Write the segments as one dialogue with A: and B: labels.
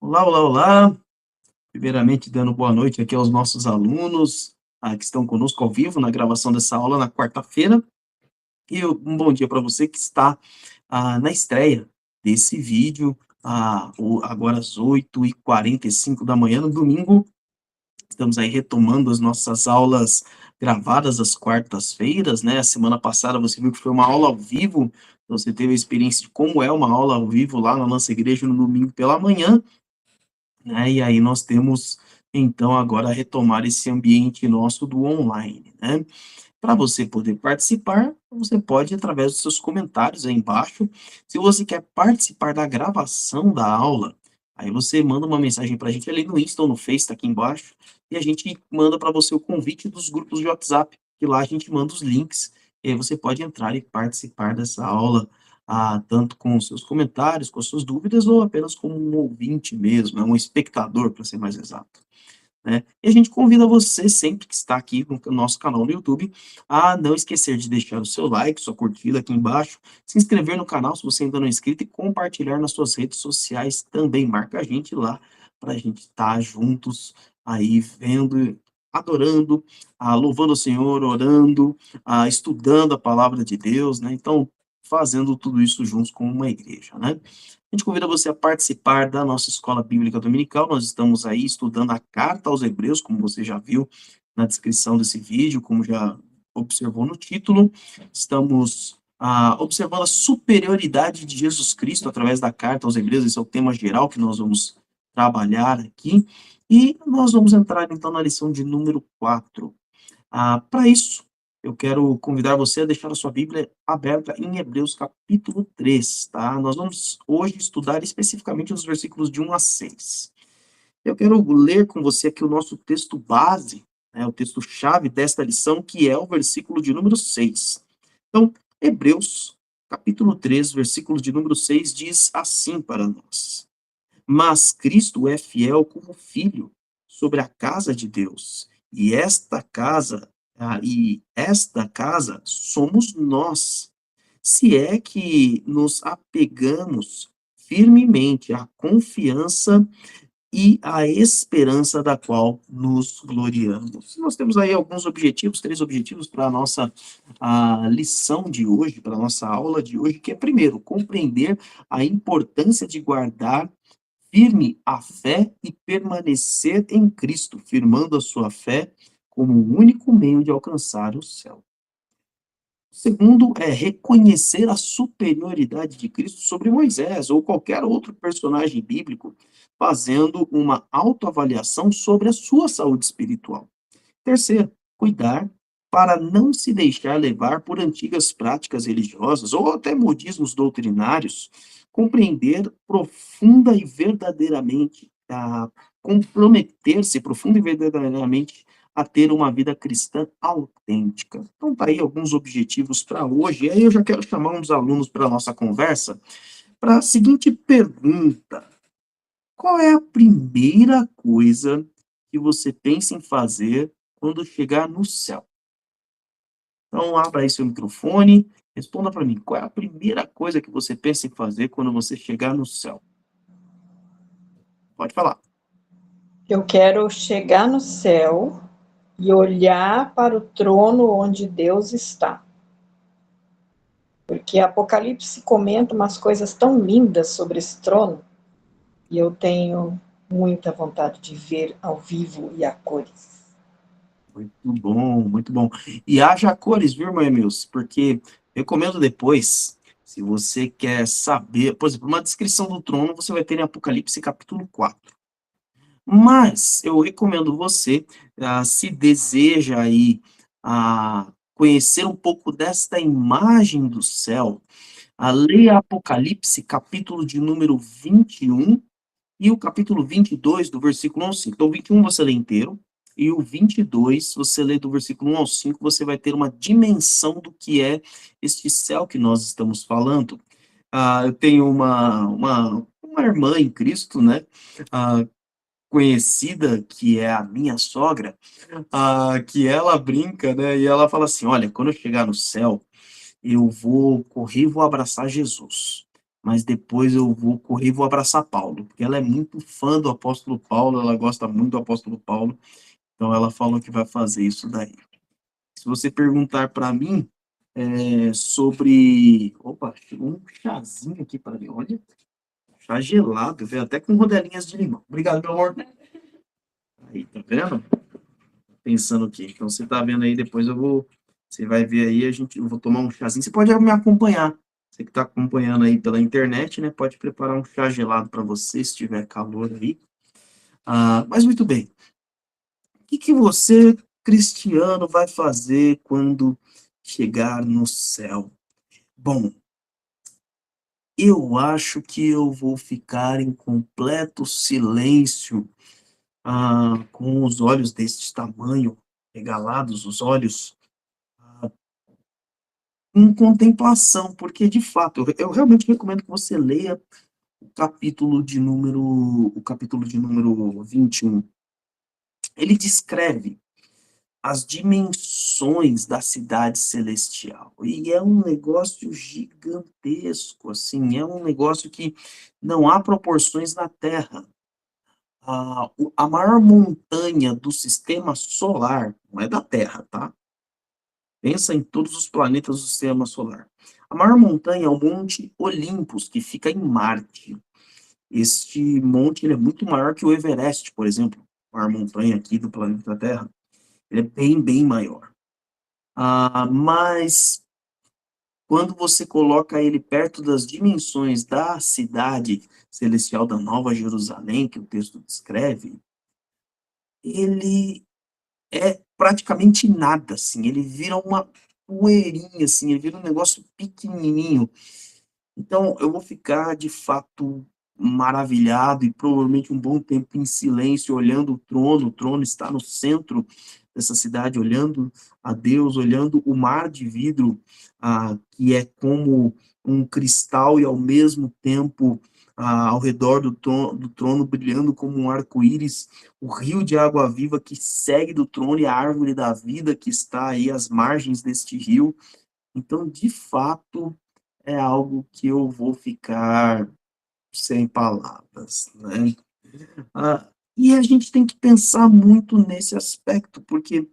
A: Olá, olá, olá. Primeiramente, dando boa noite aqui aos nossos alunos, que estão conosco ao vivo na gravação dessa aula na quarta-feira. E um bom dia para você que está na estreia desse vídeo, agora às 8h45 da manhã, no domingo. Estamos aí retomando as nossas aulas gravadas às quartas-feiras, né? A semana passada você viu que foi uma aula ao vivo, você teve a experiência de como é uma aula ao vivo lá na nossa igreja no domingo pela manhã, né, e aí nós temos, então, agora retomar esse ambiente nosso do online, né. Para você poder participar, você pode através dos seus comentários aí embaixo. Se você quer participar da gravação da aula, aí você manda uma mensagem para a gente ali no Insta ou no Face, tá aqui embaixo, e a gente manda para você o convite dos grupos de WhatsApp, que lá a gente manda os links, e aí você pode entrar e participar dessa aula, tanto com os seus comentários, com as suas dúvidas, ou apenas como um ouvinte mesmo, um espectador, para ser mais exato, né. E a gente convida você, sempre que está aqui no nosso canal no YouTube, a não esquecer de deixar o seu like, sua curtida aqui embaixo, se inscrever no canal se você ainda não é inscrito e compartilhar nas suas redes sociais também. Marca a gente lá, para a gente estar juntos aí vendo, adorando, louvando o Senhor, orando, estudando a palavra de Deus, né. Então, fazendo tudo isso juntos como uma igreja, né. A gente convida você a participar da nossa escola bíblica dominical. Nós estamos aí estudando a carta aos Hebreus, como você já viu na descrição desse vídeo, como já observou no título. Estamos observando a superioridade de Jesus Cristo através da carta aos Hebreus. Esse é o tema geral que nós vamos trabalhar aqui. E nós vamos entrar então na lição de número 4. Para isso, eu quero convidar você a deixar a sua Bíblia aberta em Hebreus capítulo 3, tá? Nós vamos hoje estudar especificamente os versículos de 1 a 6. Eu quero ler com você aqui o nosso texto base, né, o texto-chave desta lição, que é o versículo de número 6. Então, Hebreus capítulo 3, versículo de número 6 diz assim para nós: Mas Cristo é fiel como filho sobre a casa de Deus, e esta casa somos nós, se é que nos apegamos firmemente à confiança e à esperança da qual nos gloriamos. Nós temos aí alguns objetivos, 3 objetivos para a nossa lição de hoje, para a nossa aula de hoje, que é, primeiro, compreender a importância de guardar firme a fé e permanecer em Cristo, firmando a sua fé como o único meio de alcançar o céu. Segundo, é reconhecer a superioridade de Cristo sobre Moisés ou qualquer outro personagem bíblico, fazendo uma autoavaliação sobre a sua saúde espiritual. Terceiro, cuidar para não se deixar levar por antigas práticas religiosas ou até modismos doutrinários, compreender profunda e verdadeiramente, comprometer-se profunda e verdadeiramente a ter uma vida cristã autêntica. Então tá aí alguns objetivos para hoje, e aí eu já quero chamar uns alunos para a nossa conversa, para a seguinte pergunta: qual é a primeira coisa que você pensa em fazer quando chegar no céu? Então, abra aí seu microfone, responda para mim, qual é a primeira coisa que você pensa em fazer quando você chegar no céu? Pode falar.
B: Eu quero chegar no céu e olhar para o trono onde Deus está. Porque Apocalipse comenta umas coisas tão lindas sobre esse trono e eu tenho muita vontade de ver ao vivo e a cores.
A: Muito bom, muito bom. E haja cores, viu, irmã Emils? Porque recomendo depois, se você quer saber, por exemplo, uma descrição do trono, você vai ter em Apocalipse capítulo 4. Mas eu recomendo você, se deseja aí conhecer um pouco desta imagem do céu, leia Apocalipse, capítulo de número 21 e o capítulo 22, do versículo 1 ao 5. Então, o 21 você lê inteiro, e o 22, você lê do versículo 1 ao 5, você vai ter uma dimensão do que é este céu que nós estamos falando. Eu tenho uma irmã em Cristo, né, ah, conhecida, que é a minha sogra, que ela brinca, né, e ela fala assim: "Olha, quando eu chegar no céu, eu vou correr e vou abraçar Jesus". mas depois eu vou correr e vou abraçar Paulo, porque ela é muito fã do apóstolo Paulo, ela gosta muito do apóstolo Paulo, então ela falou que vai fazer isso daí. Se você perguntar para mim sobre... Opa, chegou um chazinho aqui para mim, olha, chá gelado, veio até com rodelinhas de limão. Obrigado, meu amor. Aí, tá vendo? Pensando aqui. Então, você tá vendo aí, depois você vai ver aí, eu vou tomar um chazinho. Você pode me acompanhar. Você que está acompanhando aí pela internet, né? Pode preparar um chá gelado para você, se tiver calor aí. Mas muito bem. O que você, cristiano, vai fazer quando chegar no céu? Bom, eu acho que eu vou ficar em completo silêncio, com os olhos deste tamanho, regalados os olhos, em contemplação, porque de fato, eu realmente recomendo que você leia o capítulo de número 21. Ele descreve as dimensões da cidade celestial, e é um negócio gigantesco, assim, é um negócio que não há proporções na Terra. A maior montanha do sistema solar, não é da Terra, tá? Pensa em todos os planetas do sistema solar. A maior montanha é o Monte Olympus, que fica em Marte. Este monte ele é muito maior que o Everest, por exemplo, a maior montanha aqui do planeta Terra. Ele é bem, bem maior. Mas quando você coloca ele perto das dimensões da cidade celestial da Nova Jerusalém, que o texto descreve, ele é praticamente nada, assim, ele vira uma poeirinha, assim, ele vira um negócio pequenininho. Então, eu vou ficar, de fato, maravilhado e provavelmente um bom tempo em silêncio, olhando o trono está no centro dessa cidade, olhando a Deus, olhando o mar de vidro, que é como um cristal e ao mesmo tempo, ao redor do trono, brilhando como um arco-íris, o rio de água viva que segue do trono e a árvore da vida que está aí às margens deste rio. Então, de fato, é algo que eu vou ficar sem palavras, né? E a gente tem que pensar muito nesse aspecto, porque o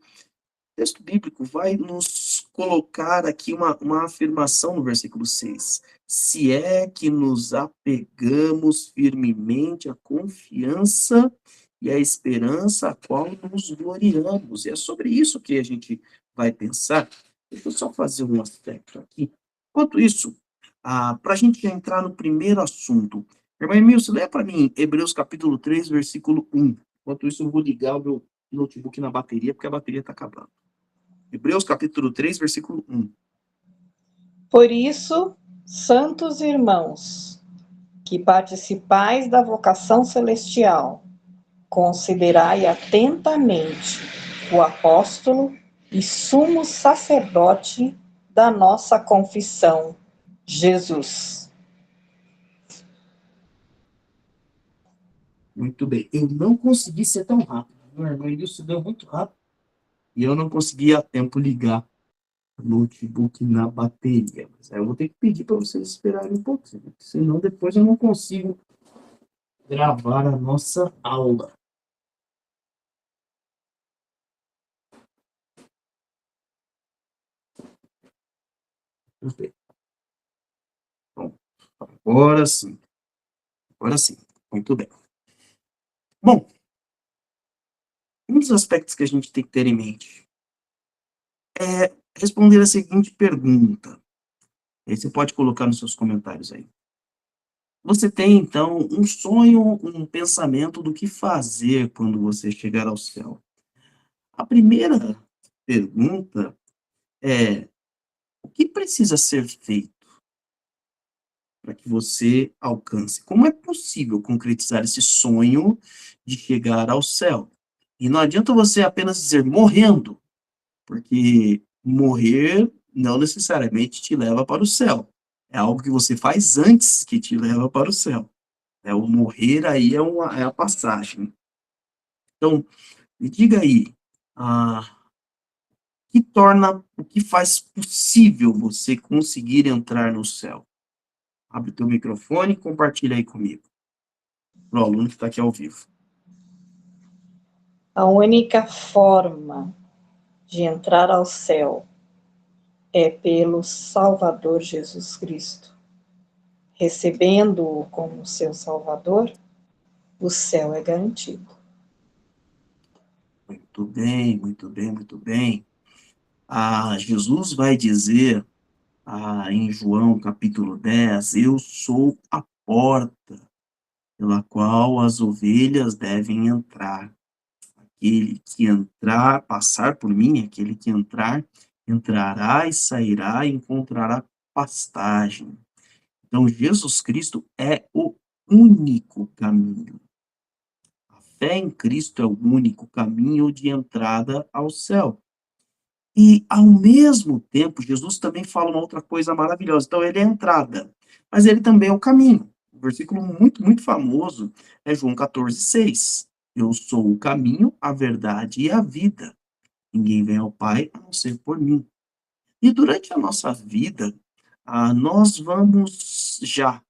A: texto bíblico vai nos colocar aqui uma afirmação no versículo 6. Se é que nos apegamos firmemente à confiança e à esperança a qual nos gloriamos. E é sobre isso que a gente vai pensar. Deixa eu só fazer um aspecto aqui. Enquanto isso, para a gente entrar no primeiro assunto, irmã Emilson, lê para mim Hebreus capítulo 3, versículo 1. Enquanto isso, eu vou ligar o meu notebook na bateria, porque a bateria está acabando. Hebreus capítulo 3, versículo 1.
B: Por isso, santos irmãos, que participais da vocação celestial, considerai atentamente o apóstolo e sumo sacerdote da nossa confissão, Jesus.
A: Muito bem. Eu não consegui ser tão rápido. Meu irmão Edilson deu muito rápido. E eu não consegui a tempo ligar o notebook na bateria. Mas aí eu vou ter que pedir para vocês esperarem um pouquinho. Senão depois eu não consigo gravar a nossa aula. Muito bem. Pronto. Agora sim. Agora sim. Muito bem. Bom, um dos aspectos que a gente tem que ter em mente é responder a seguinte pergunta. Aí você pode colocar nos seus comentários aí. Você tem, então, um sonho, um pensamento do que fazer quando você chegar ao céu. A primeira pergunta é: o que precisa ser feito para que você alcance? Como é possível concretizar esse sonho de chegar ao céu? E não adianta você apenas dizer morrendo, porque morrer não necessariamente te leva para o céu. É algo que você faz antes que te leva para o céu. O morrer aí é a passagem. Então, me diga aí, o que faz possível você conseguir entrar no céu? Abre o teu microfone e compartilha aí comigo, para o aluno que está aqui ao vivo.
B: A única forma de entrar ao céu é pelo Salvador Jesus Cristo. Recebendo-o como seu Salvador, o céu é garantido.
A: Muito bem, muito bem, muito bem. Jesus vai dizer em João capítulo 10, eu sou a porta pela qual as ovelhas devem entrar. Aquele que entrar, passar por mim, aquele que entrar, entrará e sairá e encontrará pastagem. Então, Jesus Cristo é o único caminho. A fé em Cristo é o único caminho de entrada ao céu. E, ao mesmo tempo, Jesus também fala uma outra coisa maravilhosa. Então, ele é a entrada, mas ele também é o caminho. Um versículo muito, muito famoso é João 14,6. Eu sou o caminho, a verdade e a vida. Ninguém vem ao Pai a não ser por mim. E durante a nossa vida, nós vamos já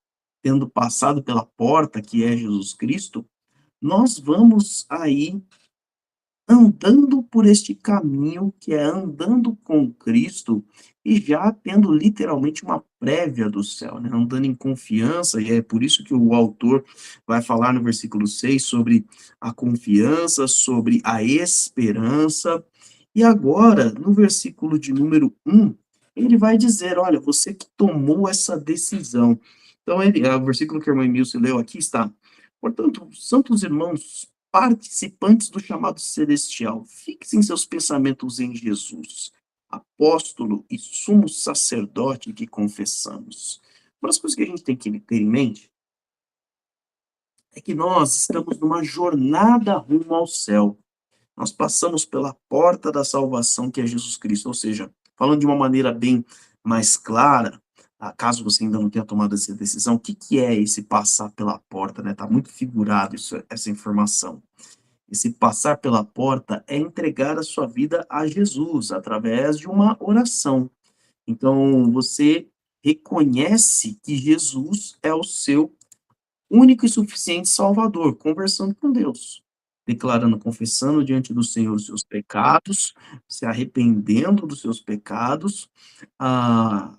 A: tendo passado pela porta que é Jesus Cristo, nós vamos aí andando por este caminho que é andando com Cristo e já tendo literalmente uma prévia do céu, né? Andando em confiança, e é por isso que o autor vai falar no versículo 6 sobre a confiança, sobre a esperança. E agora, no versículo de número 1, ele vai dizer: olha, você que tomou essa decisão. Então, o versículo que a irmã Emilce leu aqui está: portanto, santos irmãos, participantes do chamado celestial, fixem seus pensamentos em Jesus, apóstolo e sumo sacerdote que confessamos. Uma das coisas que a gente tem que ter em mente é que nós estamos numa jornada rumo ao céu. Nós passamos pela porta da salvação, que é Jesus Cristo. Ou seja, falando de uma maneira bem mais clara, caso você ainda não tenha tomado essa decisão, o que, que é esse passar pela porta, né? Está muito figurado essa informação. Esse passar pela porta é entregar a sua vida a Jesus através de uma oração. Então, você reconhece que Jesus é o seu único e suficiente Salvador, conversando com Deus, declarando, confessando diante do Senhor os seus pecados, se arrependendo dos seus pecados, ah,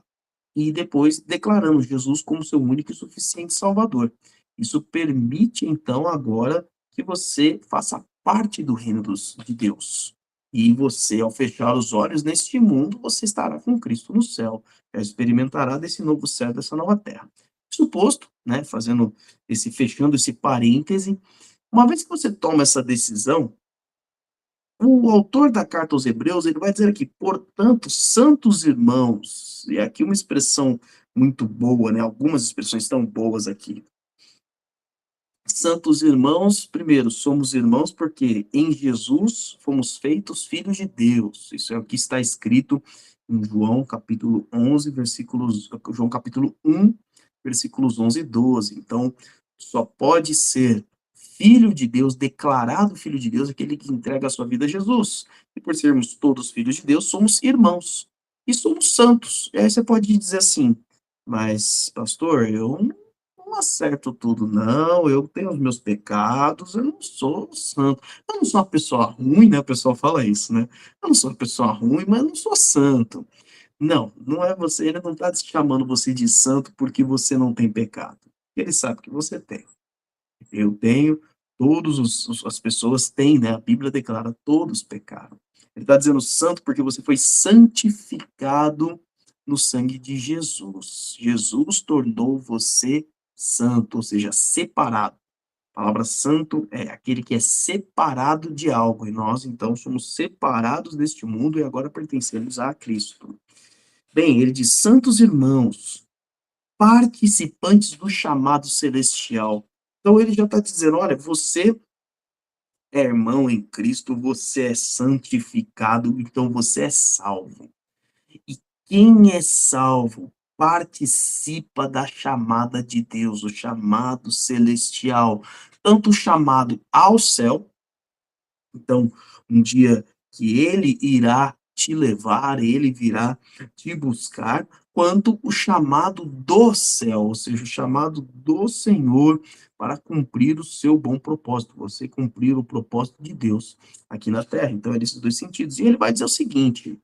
A: e depois declarando Jesus como seu único e suficiente Salvador. Isso permite, então, agora que você faça parte do reino de Deus. E você, ao fechar os olhos neste mundo, você estará com Cristo no céu, já experimentará desse novo céu, dessa nova terra. Suposto, né, fechando esse parêntese, uma vez que você toma essa decisão, o autor da carta aos Hebreus, ele vai dizer aqui, portanto, santos irmãos, e aqui uma expressão muito boa, né? Algumas expressões tão boas aqui. Santos irmãos, primeiro, somos irmãos porque em Jesus fomos feitos filhos de Deus. Isso é o que está escrito em João capítulo 11, João capítulo 1, versículos 11 e 12. Então, só pode ser filho de Deus, declarado filho de Deus, aquele que entrega a sua vida a Jesus. E por sermos todos filhos de Deus, somos irmãos. E somos santos. E aí você pode dizer assim, mas, pastor, eu não acerto tudo, não. Eu tenho os meus pecados, eu não sou santo. Eu não sou uma pessoa ruim, né? O pessoal fala isso, né? Eu não sou uma pessoa ruim, mas eu não sou santo. Não, não é você, ele não está chamando você de santo porque você não tem pecado. Ele sabe que você tem. Eu tenho, as pessoas têm, né? A Bíblia declara, todos pecaram. Ele está dizendo santo porque você foi santificado no sangue de Jesus. Jesus tornou você santo, ou seja, separado. A palavra santo é aquele que é separado de algo, e nós, então, somos separados deste mundo e agora pertencemos a Cristo. Bem, ele diz, santos irmãos, participantes do chamado celestial. Então ele já está dizendo, olha, você é irmão em Cristo, você é santificado, então você é salvo. E quem é salvo participa da chamada de Deus, o chamado celestial, tanto o chamado ao céu, então um dia que ele irá te levar, ele virá te buscar, quanto o chamado do céu, ou seja, o chamado do Senhor para cumprir o seu bom propósito, você cumprir o propósito de Deus aqui na terra. Então, é nesses dois sentidos. E ele vai dizer o seguinte: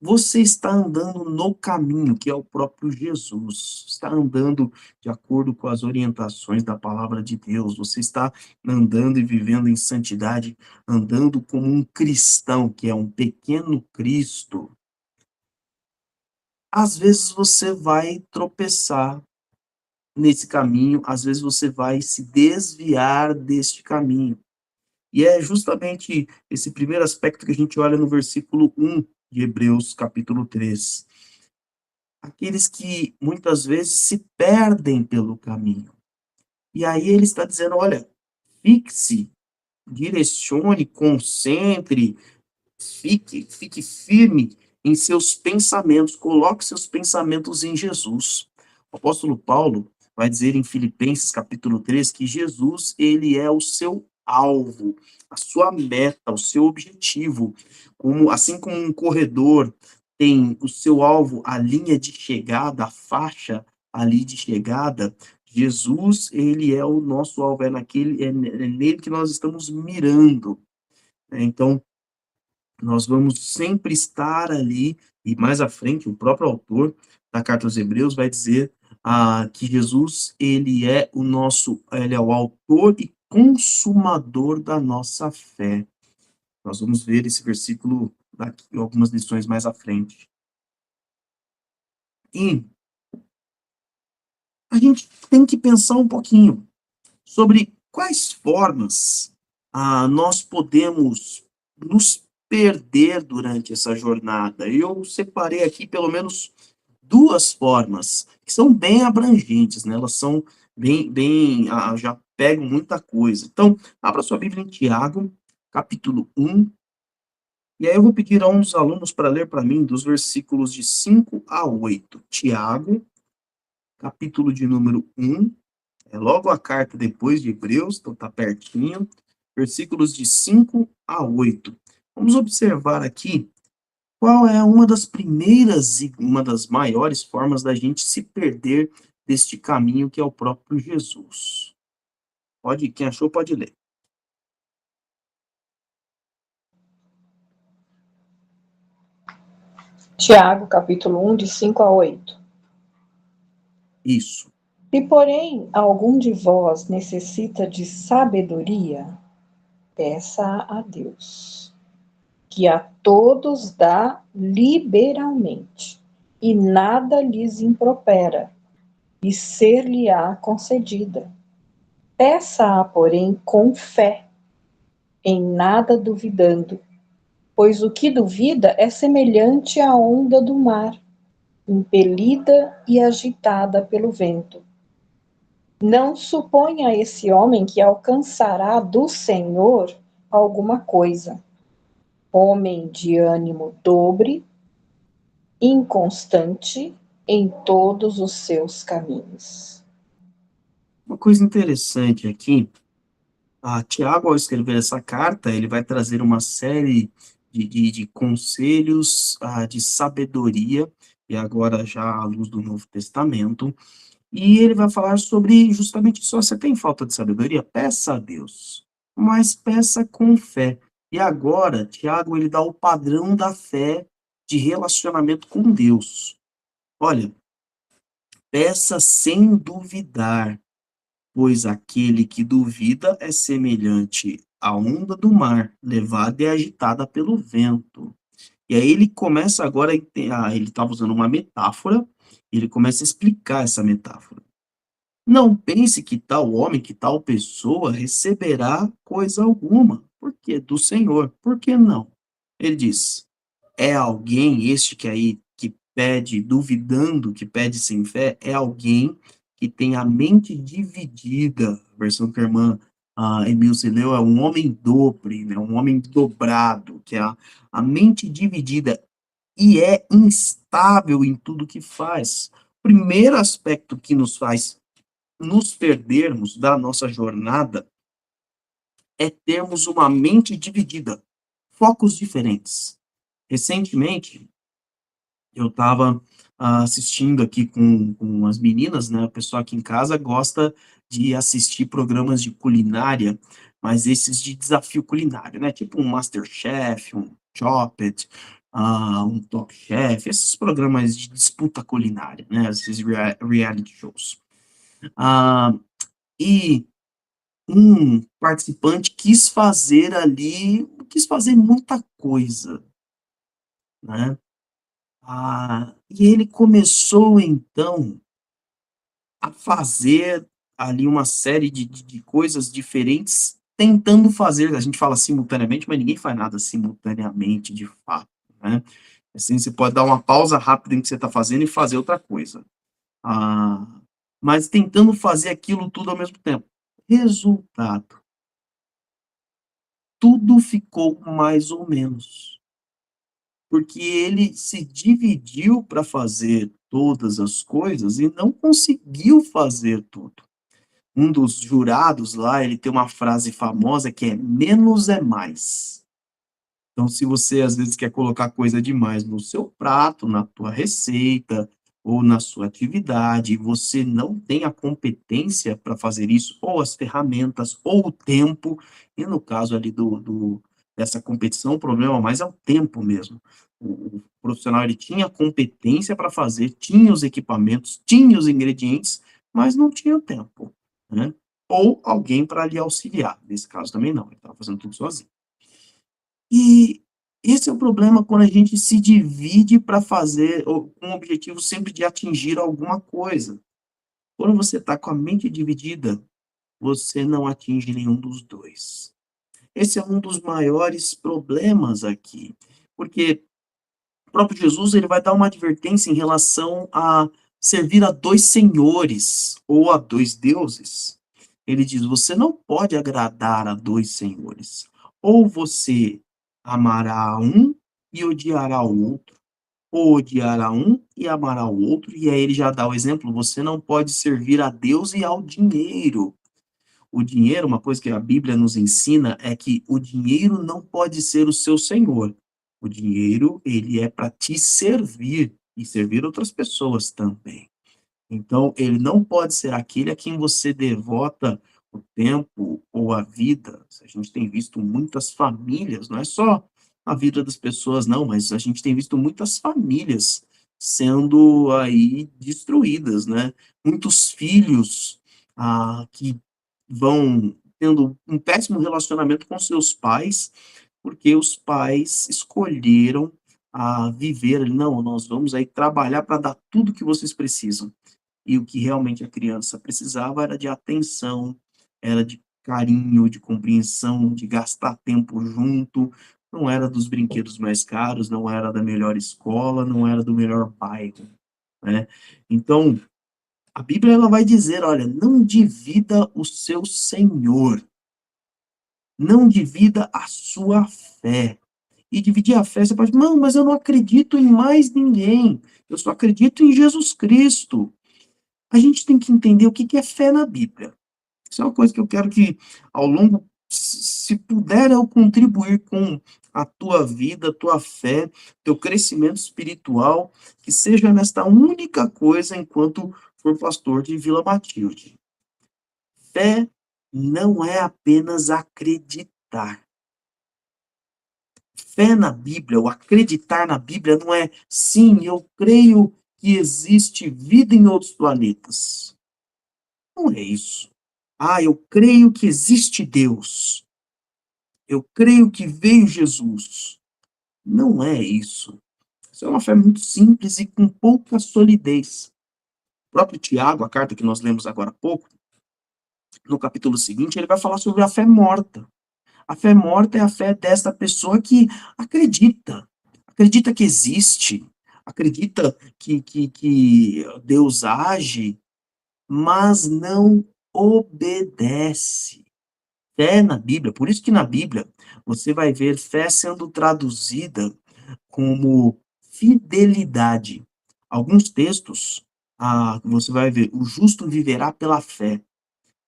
A: você está andando no caminho, que é o próprio Jesus. Está andando de acordo com as orientações da palavra de Deus. Você está andando e vivendo em santidade, andando como um cristão, que é um pequeno Cristo. Às vezes você vai tropeçar nesse caminho, às vezes você vai se desviar deste caminho. E é justamente esse primeiro aspecto que a gente olha no versículo 1 de Hebreus, capítulo 3. Aqueles que muitas vezes se perdem pelo caminho. E aí ele está dizendo: olha, fixe, direcione, concentre, fique firme em seus pensamentos, coloque seus pensamentos em Jesus. O apóstolo Paulo vai dizer em Filipenses capítulo 3 que Jesus, ele é o seu alvo, a sua meta, o seu objetivo. Assim como um corredor tem o seu alvo, a linha de chegada, a faixa ali de chegada, Jesus, ele é o nosso alvo, é nele que nós estamos mirando. Então, nós vamos sempre estar ali, e mais à frente, o próprio autor da carta aos Hebreus vai dizer que Jesus, ele é o autor e consumador da nossa fé. Nós vamos ver esse versículo daqui, algumas lições mais à frente. E a gente tem que pensar um pouquinho sobre quais formas nós podemos nos perder durante essa jornada. Eu separei aqui pelo menos duas formas, que são bem abrangentes, né? Elas são já pegam muita coisa. Então, abra sua Bíblia em Tiago, capítulo 1, e aí eu vou pedir a um dos alunos para ler para mim dos versículos de 5 a 8. Tiago, capítulo de número 1, é logo a carta depois de Hebreus, então está pertinho, versículos de 5 a 8. Vamos observar aqui qual é uma das primeiras e uma das maiores formas da gente se perder deste caminho que é o próprio Jesus. Quem achou, pode ler.
B: Tiago, capítulo 1, de 5 a 8.
A: Isso.
B: Se, porém, algum de vós necessita de sabedoria, peça a Deus, que a todos dá liberalmente, e nada lhes impropera, e ser-lhe-á concedida. Peça-a, porém, com fé, em nada duvidando, pois o que duvida é semelhante à onda do mar, impelida e agitada pelo vento. Não suponha esse homem que alcançará do Senhor alguma coisa. Homem de ânimo dobre, inconstante em todos os seus caminhos.
A: Uma coisa interessante aqui, Tiago, ao escrever essa carta, ele vai trazer uma série de conselhos de sabedoria, e agora já à luz do Novo Testamento, e ele vai falar sobre justamente isso. Você tem falta de sabedoria? Peça a Deus, mas peça com fé. E agora, Tiago, ele dá o padrão da fé de relacionamento com Deus. Olha, peça sem duvidar, pois aquele que duvida é semelhante à onda do mar, levada e agitada pelo vento. E aí ele começa agora, ele estava usando uma metáfora, ele começa a explicar essa metáfora. Não pense que tal homem, que tal pessoa receberá coisa alguma, porque do Senhor. Por que não? Ele diz: é alguém este que aí que pede duvidando, que pede sem fé, é alguém que tem a mente dividida. A versão que a irmã Emilce leu é um homem dobre, né? Um homem dobrado, que é a mente dividida e é instável em tudo que faz. Primeiro aspecto que nos faz nos perdermos da nossa jornada é termos uma mente dividida, focos diferentes. Recentemente, eu estava assistindo aqui com as meninas, né, o pessoal aqui em casa gosta de assistir programas de culinária, mas esses de desafio culinário, né, tipo um MasterChef, um Chopped, um Top Chef, esses programas de disputa culinária, né, esses reality shows. Ah, e um participante quis fazer muita coisa, né. E ele começou então a fazer ali uma série de coisas diferentes, tentando fazer, a gente fala simultaneamente, mas ninguém faz nada simultaneamente de fato, né. Assim, você pode dar uma pausa rápida em que você está fazendo e fazer outra coisa. Ah, mas tentando fazer aquilo tudo ao mesmo tempo. Resultado, tudo ficou mais ou menos. Porque ele se dividiu para fazer todas as coisas e não conseguiu fazer tudo. Um dos jurados lá, ele tem uma frase famosa que é: "Menos é mais". Então, se você às vezes quer colocar coisa demais no seu prato, na tua receita ou na sua atividade, e você não tem a competência para fazer isso, ou as ferramentas, ou o tempo, e no caso ali dessa competição, o problema mais é o tempo mesmo. O profissional ele tinha a competência para fazer, tinha os equipamentos, tinha os ingredientes, mas não tinha o tempo, né? Ou alguém para lhe auxiliar. Nesse caso também não, ele estava fazendo tudo sozinho. E esse é o problema quando a gente se divide para fazer ou com o objetivo sempre de atingir alguma coisa. Quando você está com a mente dividida, você não atinge nenhum dos 2. Esse é um dos maiores problemas aqui, porque o próprio Jesus ele vai dar uma advertência em relação a servir a 2 senhores ou a 2 deuses. Ele diz: "Você não pode agradar a 2 senhores. Ou você amará a um e odiará o outro, ou odiará um e amará o outro", e aí ele já dá o exemplo: "Você não pode servir a Deus e ao dinheiro". O dinheiro, uma coisa que a Bíblia nos ensina é que o dinheiro não pode ser o seu senhor. O dinheiro, ele é para te servir e servir outras pessoas também. Então, ele não pode ser aquele a quem você devota o tempo ou a vida. A gente tem visto muitas famílias, não é só a vida das pessoas, não, mas a gente tem visto muitas famílias sendo aí destruídas, né? Muitos filhos que vão tendo um péssimo relacionamento com seus pais, porque os pais escolheram viver ali, não, nós vamos aí trabalhar para dar tudo que vocês precisam. E o que realmente a criança precisava era de atenção, era de carinho, de compreensão, de gastar tempo junto, não era dos brinquedos mais caros, não era da melhor escola, não era do melhor bairro, né. Então, a Bíblia ela vai dizer: "Olha, não divida o seu Senhor, não divida a sua fé". E dividir a fé, você pode: "Não, mas eu não acredito em mais ninguém, eu só acredito em Jesus Cristo". A gente tem que entender o que que é fé na Bíblia. Isso é uma coisa que eu quero que, ao longo se puder eu contribuir com a tua vida, a tua fé, teu crescimento espiritual, que seja nesta única coisa enquanto for pastor de Vila Matilde. Fé não é apenas acreditar. Fé na Bíblia, ou acreditar na Bíblia não é: "Sim, eu creio que existe vida em outros planetas". Não é isso. Eu creio que existe Deus. Eu creio que veio Jesus. Não é isso. Isso é uma fé muito simples e com pouca solidez. O próprio Tiago, a carta que nós lemos agora há pouco, no capítulo seguinte, ele vai falar sobre a fé morta. A fé morta é a fé desta pessoa que acredita, acredita que existe, acredita que Deus age, mas não obedece. Fé na Bíblia, por isso que na Bíblia você vai ver fé sendo traduzida como fidelidade. Alguns textos, você vai ver: "O justo viverá pela fé".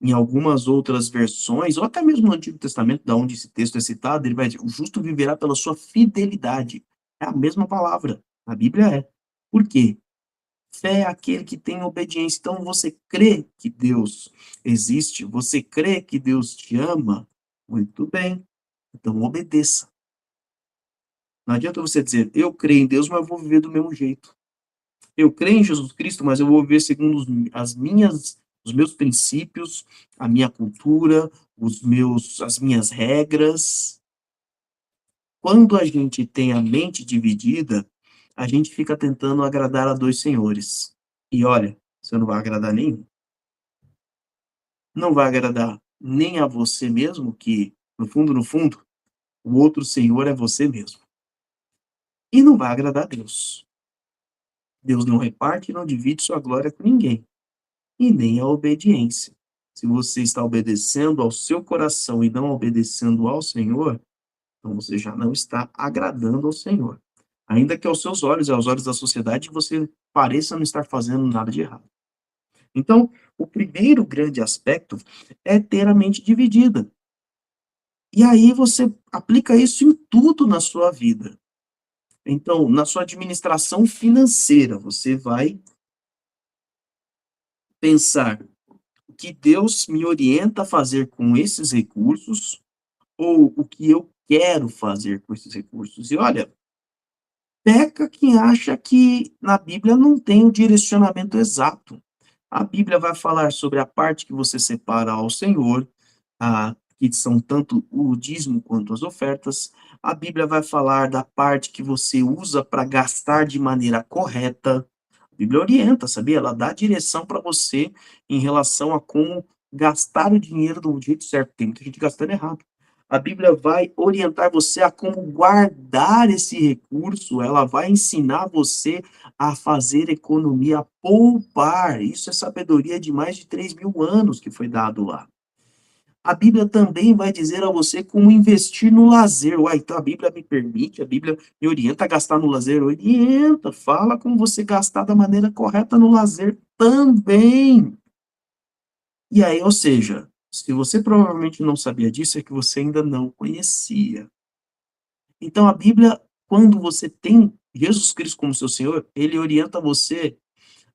A: Em algumas outras versões, ou até mesmo no Antigo Testamento, da onde esse texto é citado, ele vai dizer: "O justo viverá pela sua fidelidade". É a mesma palavra, a Bíblia é. Por quê? Fé é aquele que tem obediência. Então, você crê que Deus existe? Você crê que Deus te ama? Muito bem. Então, obedeça. Não adianta você dizer, eu creio em Deus, mas eu vou viver do mesmo jeito. Eu creio em Jesus Cristo, mas eu vou viver segundo os meus princípios, a minha cultura, as minhas regras. Quando a gente tem a mente dividida, a gente fica tentando agradar a 2 senhores. E olha, você não vai agradar nenhum. Não vai agradar nem a você mesmo, que no fundo, o outro senhor é você mesmo. E não vai agradar a Deus. Deus não reparte e não divide sua glória com ninguém, e nem a obediência. Se você está obedecendo ao seu coração e não obedecendo ao Senhor, então você já não está agradando ao Senhor. Ainda que aos seus olhos e aos olhos da sociedade você pareça não estar fazendo nada de errado. Então, o primeiro grande aspecto é ter a mente dividida. E aí você aplica isso em tudo na sua vida. Então, na sua administração financeira, você vai pensar o que Deus me orienta a fazer com esses recursos ou o que eu quero fazer com esses recursos. E olha, peca quem acha que na Bíblia não tem o direcionamento exato. A Bíblia vai falar sobre a parte que você separa ao Senhor, que são tanto o dízimo quanto as ofertas. A Bíblia vai falar da parte que você usa para gastar de maneira correta. A Bíblia orienta, sabia? Ela dá direção para você em relação a como gastar o dinheiro do jeito certo. Tem muita gente gastando errado. A Bíblia vai orientar você a como guardar esse recurso, ela vai ensinar você a fazer economia, a poupar. Isso é sabedoria de mais de 3.000 anos que foi dado lá. A Bíblia também vai dizer a você como investir no lazer. Uai, então a Bíblia me permite, a Bíblia me orienta a gastar no lazer. Orienta, fala como você gastar da maneira correta no lazer também. E aí, ou seja, se você provavelmente não sabia disso, é que você ainda não conhecia. Então a Bíblia, quando você tem Jesus Cristo como seu Senhor, ele orienta você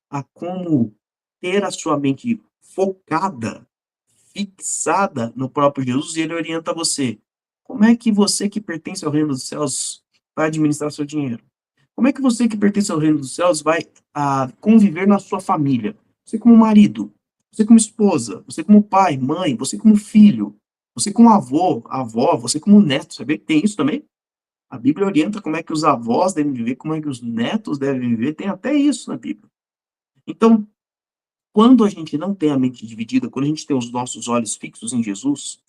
A: a como ter a sua mente focada, fixada no próprio Jesus, e ele orienta você. Como é que você que pertence ao reino dos céus vai administrar seu dinheiro? Como é que você que pertence ao reino dos céus vai conviver na sua família? Você como marido, você como esposa, você como pai, mãe, você como filho, você como avô, avó, você como neto, sabia que tem isso também? A Bíblia orienta como é que os avós devem viver, como é que os netos devem viver, tem até isso na Bíblia. Então, quando a gente não tem a mente dividida, quando a gente tem os nossos olhos fixos em Jesus,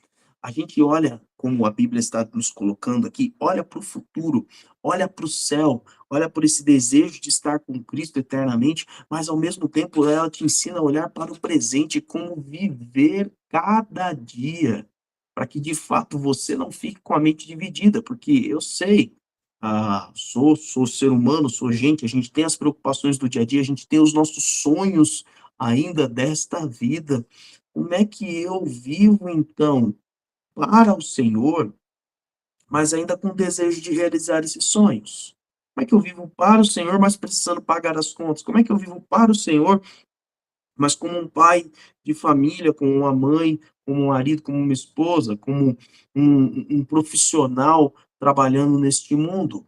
A: a gente olha, como a Bíblia está nos colocando aqui, olha para o futuro, olha para o céu, olha por esse desejo de estar com Cristo eternamente, mas ao mesmo tempo ela te ensina a olhar para o presente, como viver cada dia, para que de fato você não fique com a mente dividida, porque eu sei, sou ser humano, sou gente, a gente tem as preocupações do dia a dia, a gente tem os nossos sonhos ainda desta vida. Como é que eu vivo então para o Senhor, mas ainda com desejo de realizar esses sonhos? Como é que eu vivo para o Senhor, mas precisando pagar as contas? Como é que eu vivo para o Senhor, mas como um pai de família, como uma mãe, como um marido, como uma esposa, como um profissional trabalhando neste mundo?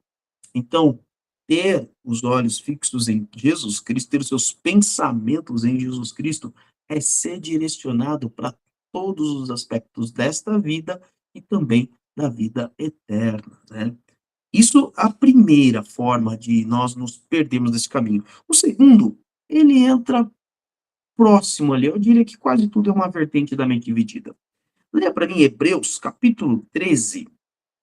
A: Então, ter os olhos fixos em Jesus Cristo, ter os seus pensamentos em Jesus Cristo, é ser direcionado para todos os aspectos desta vida e também da vida eterna, né? Isso a primeira forma de nós nos perdermos desse caminho. O segundo, ele entra próximo ali, eu diria que quase tudo é uma vertente da mente dividida. Leia para mim Hebreus, capítulo 13.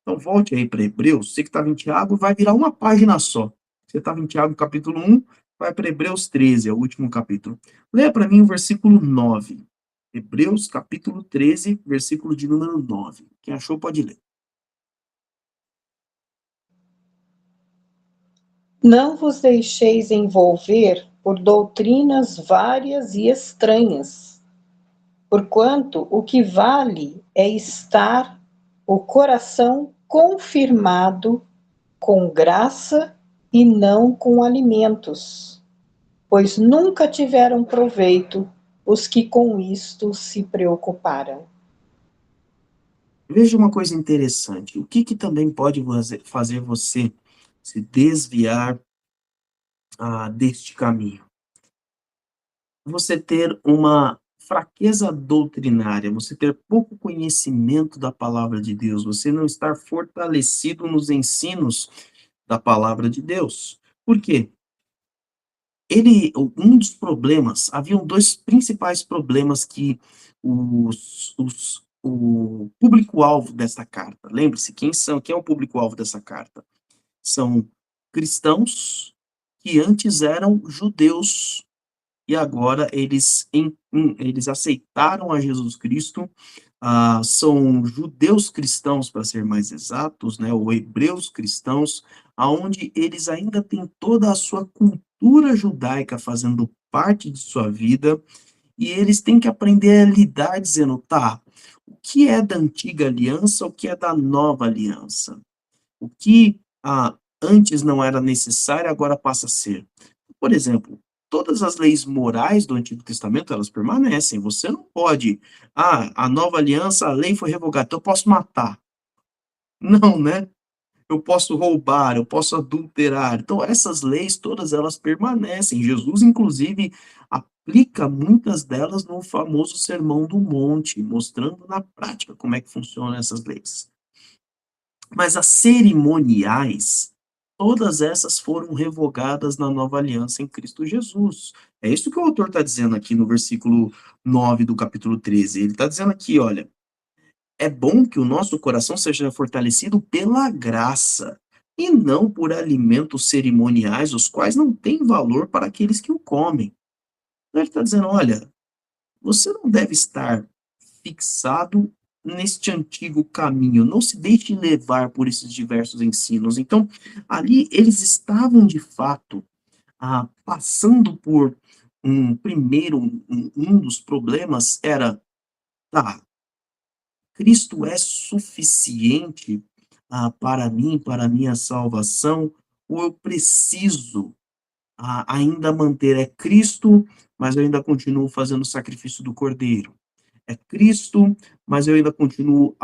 A: Então volte aí para Hebreus, você que estava em Tiago, vai virar uma página só. Você estava em Tiago, capítulo 1, vai para Hebreus 13, é o último capítulo. Leia para mim o versículo 9. Hebreus, capítulo 13, versículo de número 9. Quem achou pode ler.
B: Não vos deixeis envolver por doutrinas várias e estranhas, porquanto o que vale é estar o coração confirmado com graça e não com alimentos, pois nunca tiveram proveito os que com isto se preocuparam.
A: Veja uma coisa interessante. O que que também pode fazer você se desviar deste caminho? Você ter uma fraqueza doutrinária, você ter pouco conhecimento da palavra de Deus, você não estar fortalecido nos ensinos da palavra de Deus. Por quê? Um dos problemas, haviam dois principais problemas que o público-alvo dessa carta, lembre-se, quem é o público-alvo dessa carta? São cristãos que antes eram judeus e agora eles aceitaram a Jesus Cristo, são judeus cristãos, para ser mais exatos, né, ou hebreus cristãos, aonde eles ainda têm toda a sua cultura judaica fazendo parte de sua vida, e eles têm que aprender a lidar dizendo, tá, o que é da antiga aliança, o que é da nova aliança? O que antes não era necessário, agora passa a ser. Por exemplo, todas as leis morais do Antigo Testamento, elas permanecem. Você não pode, a nova aliança, a lei foi revogada, então eu posso matar. Não, né? Eu posso roubar, eu posso adulterar. Então, essas leis, todas elas permanecem. Jesus, inclusive, aplica muitas delas no famoso Sermão do Monte, mostrando na prática como é que funcionam essas leis. Mas as cerimoniais, todas essas foram revogadas na nova aliança em Cristo Jesus. É isso que o autor está dizendo aqui no versículo 9 do capítulo 13. Ele está dizendo aqui, olha, é bom que o nosso coração seja fortalecido pela graça, e não por alimentos cerimoniais, os quais não têm valor para aqueles que o comem. Então ele está dizendo, olha, você não deve estar fixado neste antigo caminho, não se deixe levar por esses diversos ensinos. Então, ali eles estavam de fato passando por um dos problemas era, tá, Cristo é suficiente para mim, para a minha salvação, ou eu preciso ainda manter, é Cristo, mas eu ainda continuo fazendo o sacrifício do cordeiro. É Cristo, mas eu ainda continuo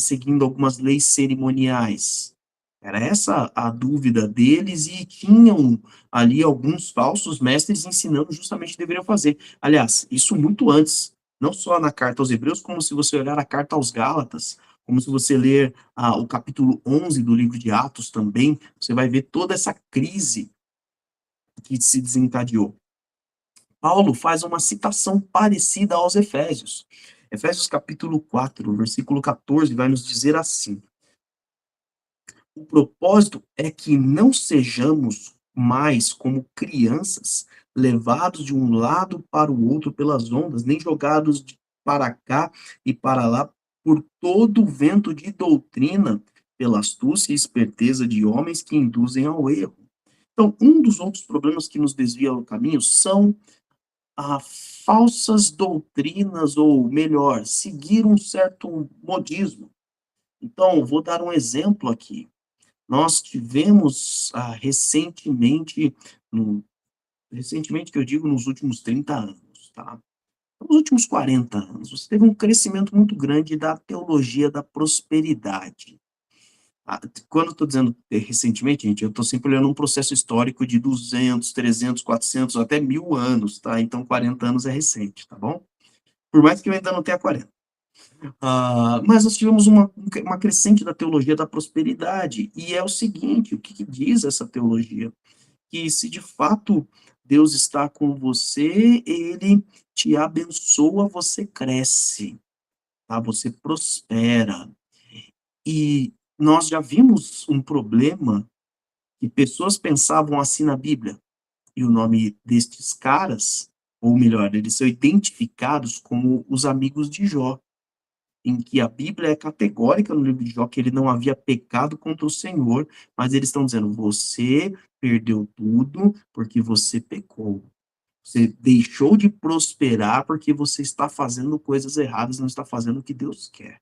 A: seguindo algumas leis cerimoniais. Era essa a dúvida deles e tinham ali alguns falsos mestres ensinando justamente o que deveriam fazer. Aliás, isso muito antes, não só na carta aos Hebreus, como se você olhar a carta aos Gálatas, como se você ler o capítulo 11 do livro de Atos também, você vai ver toda essa crise que se desencadeou. Paulo faz uma citação parecida aos Efésios. Efésios capítulo 4, versículo 14, vai nos dizer assim: o propósito é que não sejamos mais como crianças, levados de um lado para o outro pelas ondas, nem jogados para cá e para lá por todo o vento de doutrina, pela astúcia e esperteza de homens que induzem ao erro. Então, um dos outros problemas que nos desvia do caminho são falsas doutrinas, ou melhor, seguir um certo modismo. Então, vou dar um exemplo aqui. Nós tivemos recentemente que eu digo nos últimos 30 anos, tá? Nos últimos 40 anos, você teve um crescimento muito grande da teologia da prosperidade. Quando eu estou dizendo recentemente, gente, eu estou sempre olhando um processo histórico de 200, 300, 400, até 1000 anos, tá? Então 40 anos é recente, tá bom? Por mais que eu ainda não tenha 40. Mas nós tivemos uma crescente da teologia da prosperidade, e é o seguinte, o que que diz essa teologia? Que se de fato Deus está com você, ele te abençoa, você cresce, tá? Você prospera. E nós já vimos um problema que pessoas pensavam assim na Bíblia, e o nome destes caras, ou melhor, eles são identificados como os amigos de Jó, em que a Bíblia é categórica no livro de Jó que ele não havia pecado contra o Senhor, mas eles estão dizendo: você perdeu tudo porque você pecou. Você deixou de prosperar porque você está fazendo coisas erradas, não está fazendo o que Deus quer.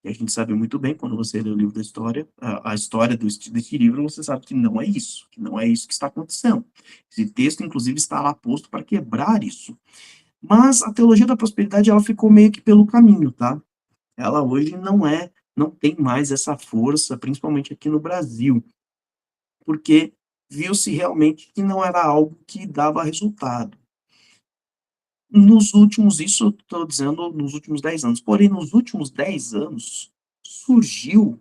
A: E a gente sabe muito bem, quando você lê o livro da história, a história deste livro, você sabe que não é isso, que não é isso que está acontecendo. Esse texto, inclusive, está lá posto para quebrar isso. Mas a teologia da prosperidade, ela ficou meio que pelo caminho, tá? Ela hoje não tem mais essa força, principalmente aqui no Brasil, porque viu-se realmente que não era algo que dava resultado. Nos últimos, isso eu estou dizendo nos últimos 10 anos, porém nos últimos 10 anos surgiu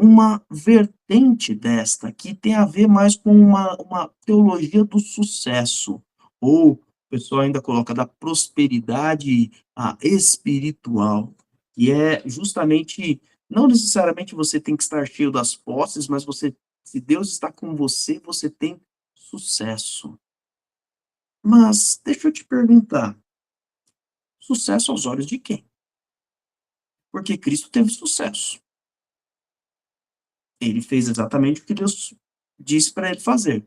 A: uma vertente desta, que tem a ver mais com uma teologia do sucesso, ou o pessoal ainda coloca da prosperidade, espiritual, que é justamente, não necessariamente você tem que estar cheio das posses, mas você, se Deus está com você, você tem sucesso. Mas deixa eu te perguntar, sucesso aos olhos de quem? Porque Cristo teve sucesso. Ele fez exatamente o que Deus disse para ele fazer.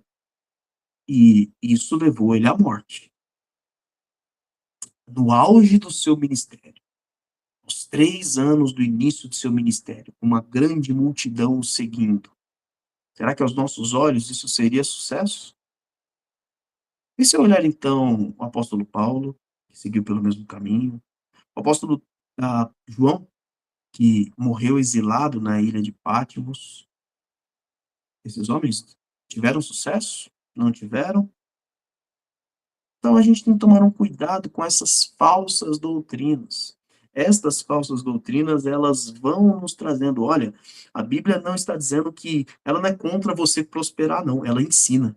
A: E isso levou ele à morte. No auge do seu ministério, aos 3 anos do início do seu ministério, com uma grande multidão o seguindo. Será que aos nossos olhos isso seria sucesso? E se eu olhar então o apóstolo Paulo, que seguiu pelo mesmo caminho, o apóstolo João, que morreu exilado na ilha de Patmos, esses homens tiveram sucesso? Não tiveram? Então a gente tem que tomar um cuidado com essas falsas doutrinas. Estas falsas doutrinas, elas vão nos trazendo, olha, a Bíblia não está dizendo que ela não é contra você prosperar, não, ela ensina,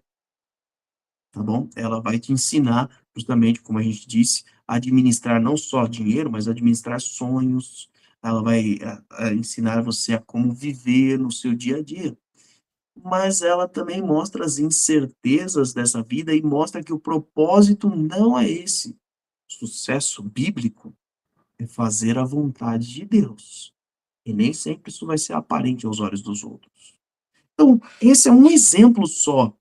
A: tá bom? Ela vai te ensinar, justamente, como a gente disse, a administrar não só dinheiro, mas administrar sonhos, ela vai ensinar você a como viver no seu dia a dia. Mas ela também mostra as incertezas dessa vida e mostra que o propósito não é esse. Sucesso bíblico é fazer a vontade de Deus. E nem sempre isso vai ser aparente aos olhos dos outros. Então, esse é um exemplo só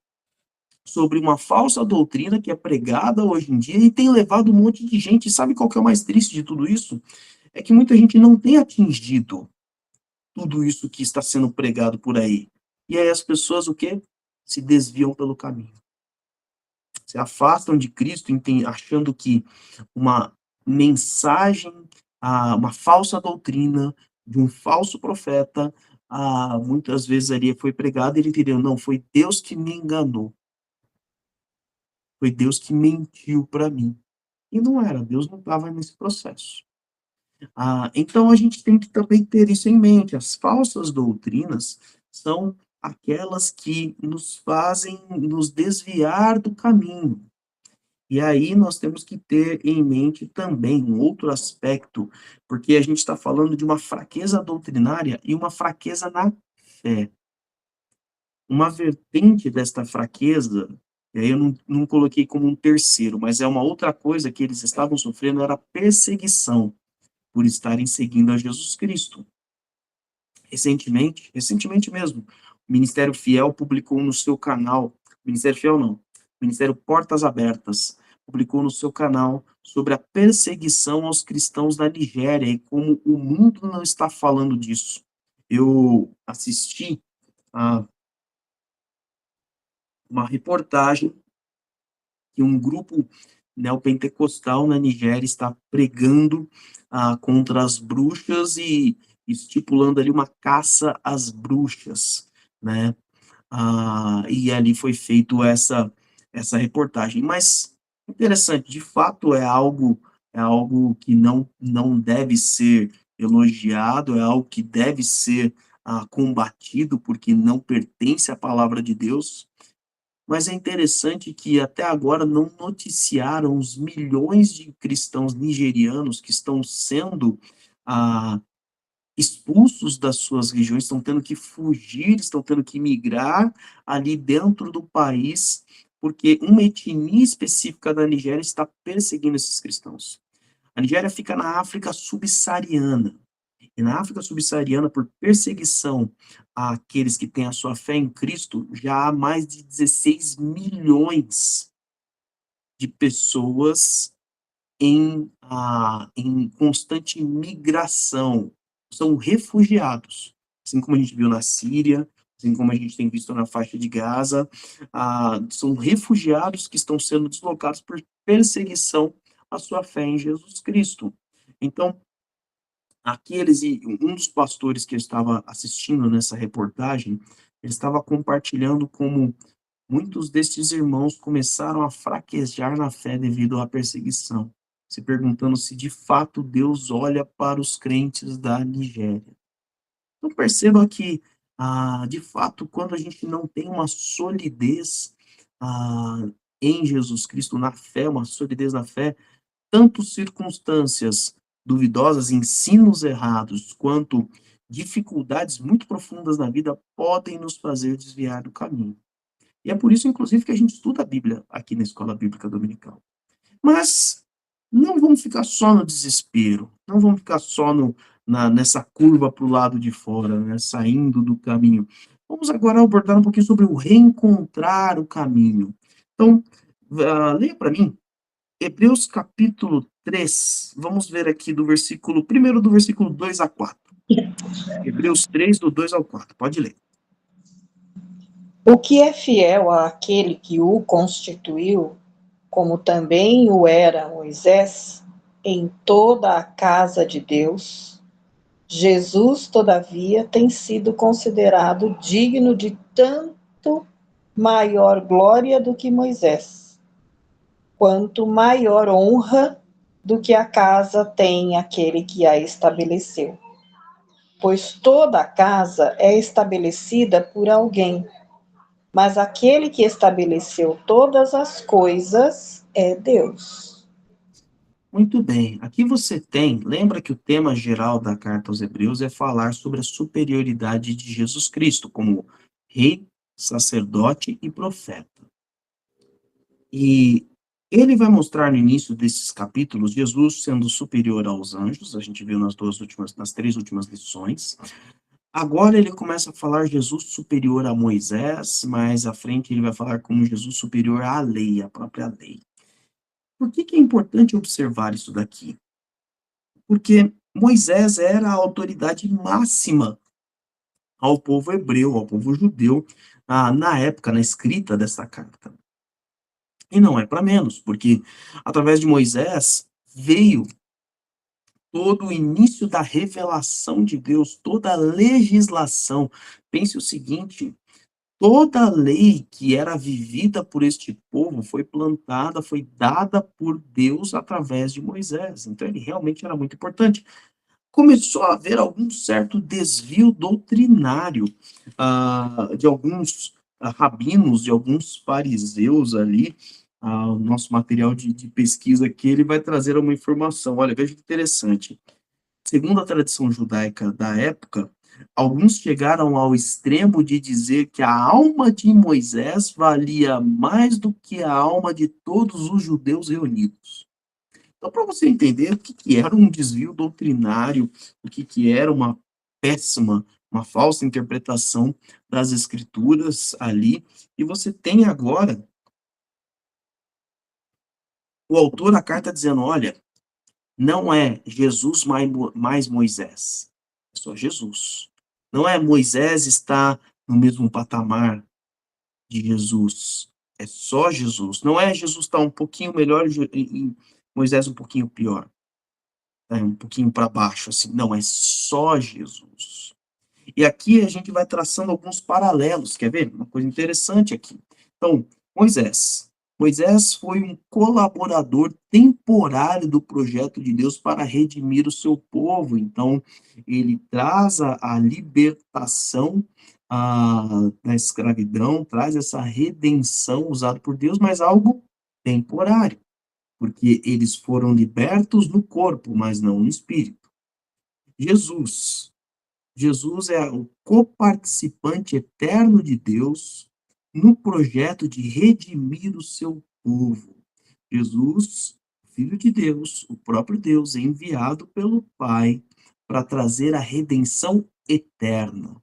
A: sobre uma falsa doutrina que é pregada hoje em dia e tem levado um monte de gente. E sabe qual que é o mais triste de tudo isso? É que muita gente não tem atingido tudo isso que está sendo pregado por aí. E aí as pessoas o quê? Se desviam pelo caminho. Se afastam de Cristo, achando que uma mensagem, uma falsa doutrina de um falso profeta, muitas vezes ali foi pregado e ele entendeu, não, foi Deus que me enganou. Foi Deus que mentiu para mim. E não era, Deus não estava nesse processo. Então a gente tem que também ter isso em mente. As falsas doutrinas são aquelas que nos fazem nos desviar do caminho. E aí nós temos que ter em mente também um outro aspecto, porque a gente está falando de uma fraqueza doutrinária e uma fraqueza na fé. Uma vertente desta fraqueza, e aí eu não coloquei como um terceiro, mas é uma outra coisa que eles estavam sofrendo, era perseguição por estarem seguindo a Jesus Cristo. Recentemente mesmo, o Ministério Fiel publicou no seu canal, Ministério Fiel não, Ministério Portas Abertas, publicou no seu canal sobre a perseguição aos cristãos da Nigéria e como o mundo não está falando disso. Eu assisti a uma reportagem que um grupo neopentecostal na Nigéria está pregando contra as bruxas e estipulando ali uma caça às bruxas, né? E ali foi feito essa reportagem. Mas interessante, de fato é algo que não deve ser elogiado, é algo que deve ser combatido porque não pertence à palavra de Deus. Mas é interessante que até agora não noticiaram os milhões de cristãos nigerianos que estão sendo expulsos das suas regiões, estão tendo que fugir, estão tendo que migrar ali dentro do país, porque uma etnia específica da Nigéria está perseguindo esses cristãos. A Nigéria fica na África subsaariana. E na África subsaariana, por perseguição àqueles que têm a sua fé em Cristo, já há mais de 16 milhões de pessoas em constante migração, ou são refugiados, assim como a gente viu na Síria, assim como a gente tem visto na faixa de Gaza, são refugiados que estão sendo deslocados por perseguição à sua fé em Jesus Cristo. Então, aqueles e um dos pastores que eu estava assistindo nessa reportagem, ele estava compartilhando como muitos destes irmãos começaram a fraquejar na fé devido à perseguição, se perguntando se de fato Deus olha para os crentes da Nigéria. Então perceba que, de fato, quando a gente não tem uma solidez, em Jesus Cristo, na fé, uma solidez na fé, tanto circunstâncias duvidosas, ensinos errados, quanto dificuldades muito profundas na vida podem nos fazer desviar do caminho. E é por isso, inclusive, que a gente estuda a Bíblia aqui na Escola Bíblica Dominical. Mas não vamos ficar só no desespero, não vamos ficar só nessa curva para o lado de fora, né, saindo do caminho. Vamos agora abordar um pouquinho sobre o reencontrar o caminho. Então, leia para mim Hebreus capítulo 3. Vamos ver aqui primeiro do versículo 2 a 4. Hebreus 3, do 2 ao 4. Pode ler.
B: O que é fiel àquele que o constituiu, como também o era Moisés, em toda a casa de Deus, Jesus, todavia, tem sido considerado digno de tanto maior glória do que Moisés, quanto maior honra do que a casa tem aquele que a estabeleceu. Pois toda a casa é estabelecida por alguém, mas aquele que estabeleceu todas as coisas é Deus.
A: Muito bem. Aqui você tem, lembra que o tema geral da carta aos Hebreus é falar sobre a superioridade de Jesus Cristo como rei, sacerdote e profeta. E ele vai mostrar no início desses capítulos Jesus sendo superior aos anjos, a gente viu nas três últimas lições. Agora ele começa a falar Jesus superior a Moisés, mais à frente ele vai falar como Jesus superior à lei, à própria lei. Por que é importante observar isso daqui? Porque Moisés era a autoridade máxima ao povo hebreu, ao povo judeu, na época, na escrita dessa carta. E não é para menos, porque através de Moisés veio todo o início da revelação de Deus, toda a legislação. Pense o seguinte: toda a lei que era vivida por este povo foi plantada, foi dada por Deus através de Moisés. Então ele realmente era muito importante. Começou a haver algum certo desvio doutrinário, de alguns rabinos, de alguns fariseus ali. O nosso material de pesquisa aqui, ele vai trazer uma informação. Olha, veja que interessante. Segundo a tradição judaica da época, alguns chegaram ao extremo de dizer que a alma de Moisés valia mais do que a alma de todos os judeus reunidos. Então, para você entender o que era um desvio doutrinário, o que era uma péssima, uma falsa interpretação das escrituras ali, e você tem agora o autor da carta dizendo: olha, não é Jesus mais Moisés, é só Jesus. Não é Moisés está no mesmo patamar de Jesus, é só Jesus. Não é Jesus está um pouquinho melhor e Moisés um pouquinho pior. Um pouquinho para baixo, assim, não, é só Jesus. E aqui a gente vai traçando alguns paralelos, quer ver? Uma coisa interessante aqui. Então, Moisés. Moisés foi um colaborador temporário do projeto de Deus para redimir o seu povo. Então, ele traz a libertação da escravidão, traz essa redenção usada por Deus, mas algo temporário, porque eles foram libertos no corpo, mas não no espírito. Jesus. Jesus é o coparticipante eterno de Deus no projeto de redimir o seu povo. Jesus, Filho de Deus, o próprio Deus, é enviado pelo Pai para trazer a redenção eterna.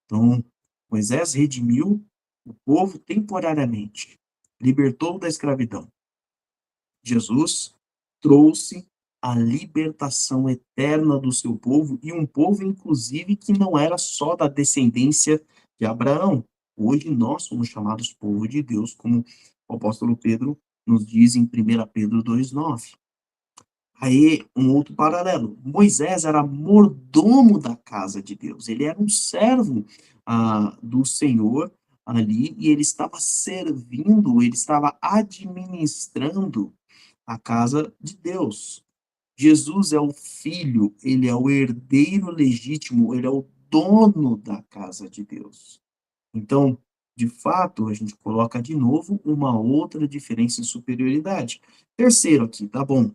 A: Então, Moisés redimiu o povo temporariamente, libertou da escravidão. Jesus trouxe a libertação eterna do seu povo, e um povo, inclusive, que não era só da descendência de Abraão. Hoje nós somos chamados povo de Deus, como o apóstolo Pedro nos diz em 1 Pedro 2,9. Aí, um outro paralelo. Moisés era mordomo da casa de Deus. Ele era um servo do Senhor ali, e ele estava servindo, ele estava administrando a casa de Deus. Jesus é o filho, ele é o herdeiro legítimo, ele é o dono da casa de Deus. Então, de fato, a gente coloca de novo uma outra diferença em superioridade. Terceiro aqui, tá bom?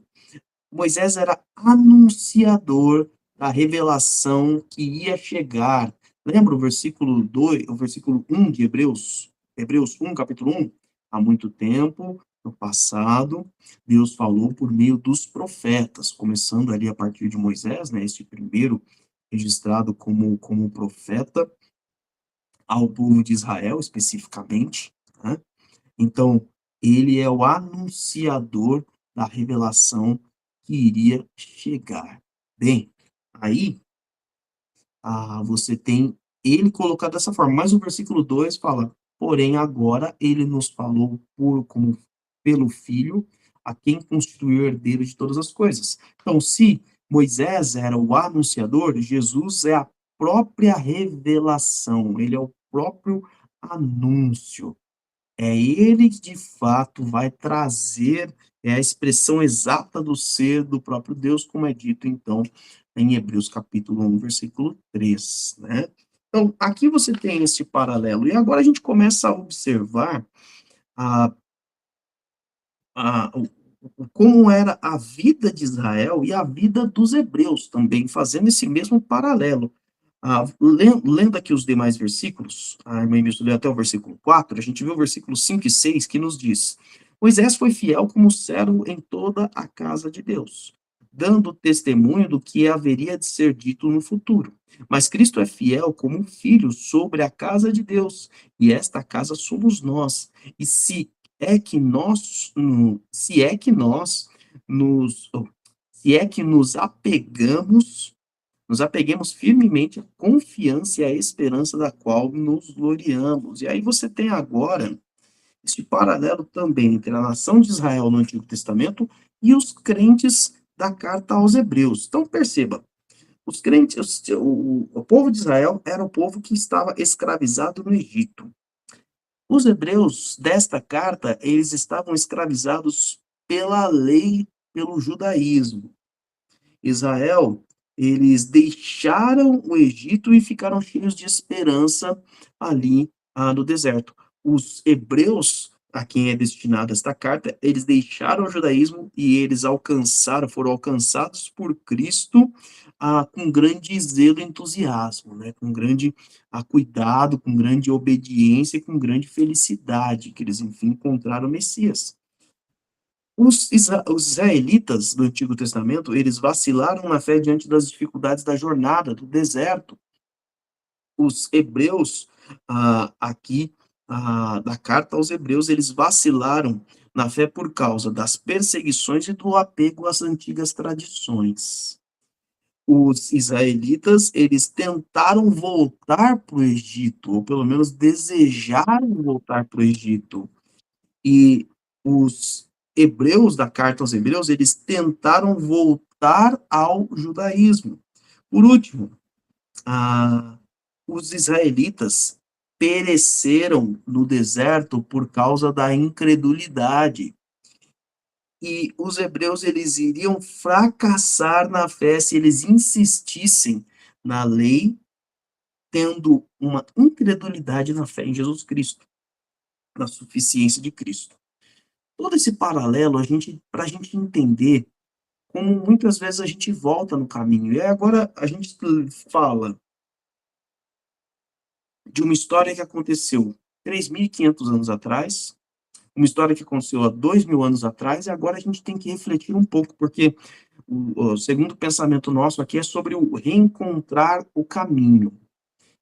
A: Moisés era anunciador da revelação que ia chegar. Lembra o versículo 2, o versículo 1 de Hebreus? Hebreus 1, capítulo 1? Há muito tempo, no passado, Deus falou por meio dos profetas, começando ali a partir de Moisés, né, este primeiro registrado como profeta ao povo de Israel, especificamente, né? Então, ele é o anunciador da revelação que iria chegar. Bem, aí você tem ele colocado dessa forma, mas o versículo 2 fala: porém, agora ele nos falou como pelo Filho, a quem constituiu o herdeiro de todas as coisas. Então, se Moisés era o anunciador, Jesus é a própria revelação, ele é o próprio anúncio. É ele que, de fato, vai trazer a expressão exata do ser do próprio Deus, como é dito, então, em Hebreus capítulo 1, versículo 3, né? Então, aqui você tem esse paralelo. E agora a gente começa a observar a, como era a vida de Israel e a vida dos hebreus também, fazendo esse mesmo paralelo. Lendo aqui os demais versículos, a irmã Emílio leu até o versículo 4, a gente vê o versículo 5 e 6 que nos diz: Moisés foi fiel como servo em toda a casa de Deus, dando testemunho do que haveria de ser dito no futuro. Mas Cristo é fiel como filho sobre a casa de Deus, e esta casa somos nós. E se é que nós nos, se é que nos apeguemos firmemente à confiança e à esperança da qual nos gloriamos. E aí você tem agora esse paralelo também entre a nação de Israel no Antigo Testamento e os crentes da carta aos Hebreus. Então perceba, os crentes, o povo de Israel era o povo que estava escravizado no Egito. Os hebreus desta carta, eles estavam escravizados pela lei, pelo judaísmo. Israel, eles deixaram o Egito e ficaram cheios de esperança ali no deserto. Os hebreus, a quem é destinada esta carta, eles deixaram o judaísmo e eles foram alcançados por Cristo com grande zelo e entusiasmo, né? Com grande cuidado, com grande obediência e com grande felicidade, que eles, enfim, encontraram o Messias. Os israelitas do Antigo Testamento, eles vacilaram na fé diante das dificuldades da jornada, do deserto. Os hebreus, aqui, da carta aos hebreus, eles vacilaram na fé por causa das perseguições e do apego às antigas tradições. Os israelitas, eles tentaram voltar para o Egito, ou pelo menos desejaram voltar para o Egito. E os hebreus, da carta aos hebreus, eles tentaram voltar ao judaísmo. Por último, os israelitas pereceram no deserto por causa da incredulidade. E os hebreus, eles iriam fracassar na fé se eles insistissem na lei, tendo uma incredulidade na fé em Jesus Cristo, na suficiência de Cristo. Todo esse paralelo, para a gente entender como muitas vezes a gente volta no caminho. E agora a gente fala de uma história que aconteceu 3.500 anos atrás, uma história que aconteceu há 2.000 anos atrás, e agora a gente tem que refletir um pouco, porque o segundo pensamento nosso aqui é sobre o reencontrar o caminho.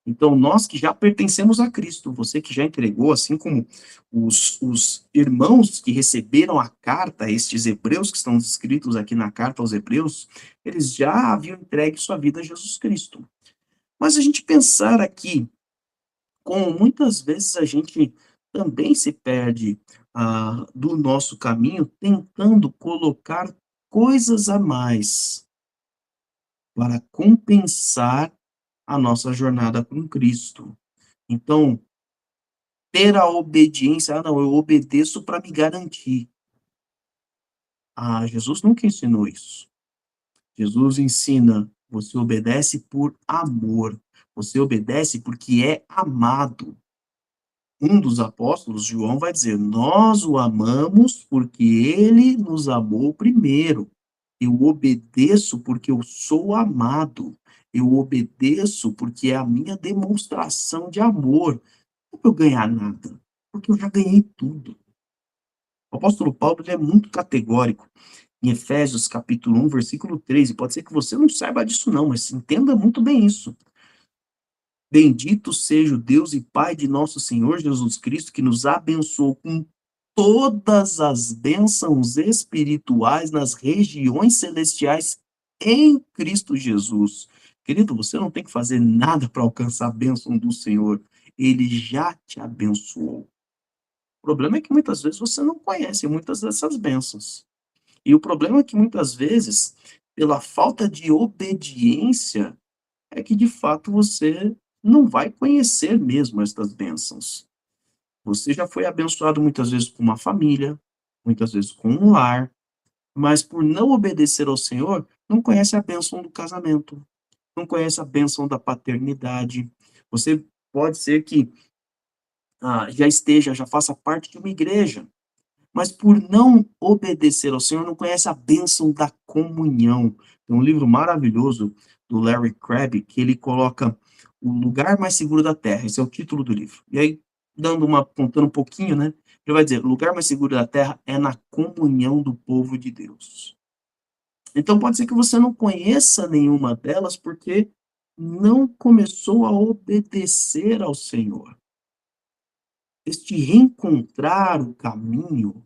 A: Então, nós que já pertencemos a Cristo, você que já entregou, assim como os irmãos que receberam a carta, estes hebreus que estão escritos aqui na carta aos hebreus, eles já haviam entregue sua vida a Jesus Cristo. Mas a gente pensar aqui, como muitas vezes a gente também se perde do nosso caminho, tentando colocar coisas a mais para compensar a nossa jornada com Cristo. Então, ter a obediência, não, eu obedeço para me garantir. Jesus nunca ensinou isso. Jesus ensina, você obedece por amor. Você obedece porque é amado. Um dos apóstolos, João, vai dizer: nós o amamos porque ele nos amou primeiro. Eu obedeço porque eu sou amado. Eu obedeço porque é a minha demonstração de amor. Não para eu ganhar nada, porque eu já ganhei tudo. O apóstolo Paulo ele é muito categórico. Em Efésios capítulo 1, versículo 13, pode ser que você não saiba disso não, mas entenda muito bem isso. Bendito seja o Deus e Pai de nosso Senhor Jesus Cristo, que nos abençoou com todas as bênçãos espirituais nas regiões celestiais em Cristo Jesus. Querido, você não tem que fazer nada para alcançar a bênção do Senhor. Ele já te abençoou. O problema é que muitas vezes você não conhece muitas dessas bênçãos. E o problema é que muitas vezes, pela falta de obediência, é que de fato você não vai conhecer mesmo estas bênçãos. Você já foi abençoado muitas vezes com uma família, muitas vezes com um lar, mas por não obedecer ao Senhor, não conhece a bênção do casamento, não conhece a bênção da paternidade. Você pode ser que já faça parte de uma igreja, mas por não obedecer ao Senhor, não conhece a bênção da comunhão. Tem um livro maravilhoso do Larry Crabb, que ele coloca o lugar mais seguro da terra, esse é o título do livro. E aí, contando um pouquinho, né, ele vai dizer, o lugar mais seguro da terra é na comunhão do povo de Deus. Então pode ser que você não conheça nenhuma delas, porque não começou a obedecer ao Senhor. Este reencontrar o caminho